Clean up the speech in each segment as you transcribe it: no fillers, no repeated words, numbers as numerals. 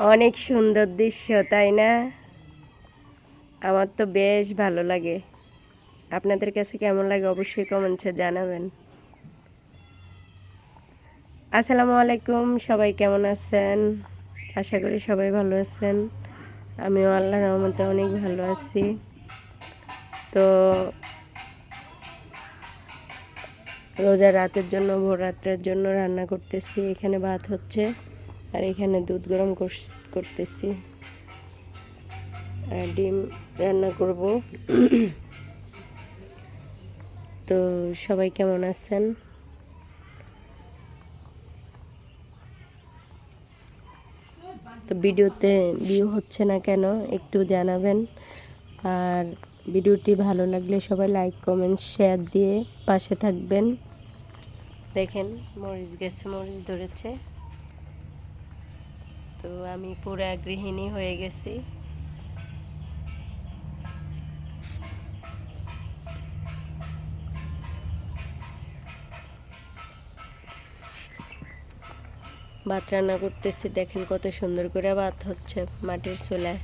অনেক সুন্দর দৃশ্য, তাই না? আমার তো বেশ ভালো লাগে। আপনাদের কাছে কেমন লাগে অবশ্যই কমেন্টসে জানাবেন। আসসালামু আলাইকুম, সবাই কেমন আছেন? আশা করি সবাই ভালো আছেন। আমিও আল্লাহর রহমতে অনেক ভালো আছি। তো রোজা রাতের জন্য, ভোর রাত্রের জন্য রান্না করতেছি। এখানে ভাত হচ্ছে আর এখানে দুধ গরম করতেছি আর ডিম রান্না করব। তো সবাই কেমন আছেন? তো ভিডিওতে ভিউ হচ্ছে না কেন একটু জানাবেন। আর ভিডিওটি ভালো লাগলে সবাই লাইক কমেন্ট শেয়ার দিয়ে পাশে থাকবেন। দেখেন মরিচ গেছে, মরিচ ধরেছে। তো আমি পুরা গৃহিণী হয়ে গেছি। ভাত রান্না করতেছি, দেখেন কত সুন্দর করে ভাত হচ্ছে মাটির চুলায়।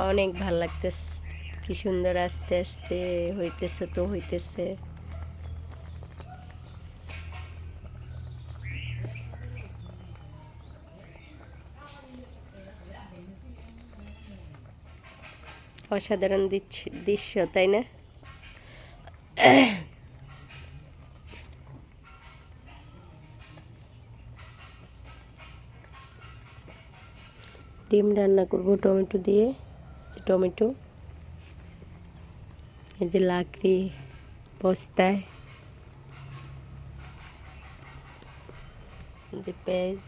অনেক ভাল লাগতেছে, কি সুন্দর আস্তে আস্তে হইতেছে, তো হইতেছে। অসাধারণ দৃশ্য, তাই না? ডিম রান্না করব টমেটো দিয়ে। টমেটো, এই যে লাকড়ি বস্তায়, যে পেঁয়াজ,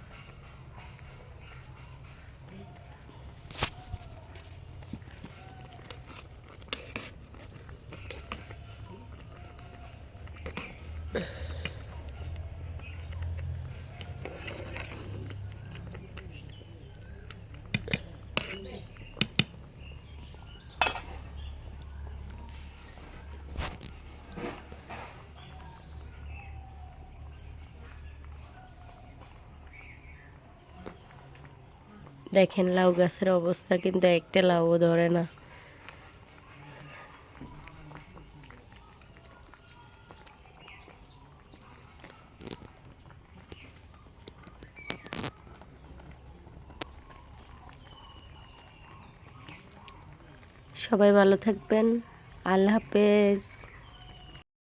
দেখেন লাউ গাছের অবস্থা, কিন্তু একটা লাউও ধরে না। সবাই ভালো থাকবেন। আল্লাহ হাফেজ।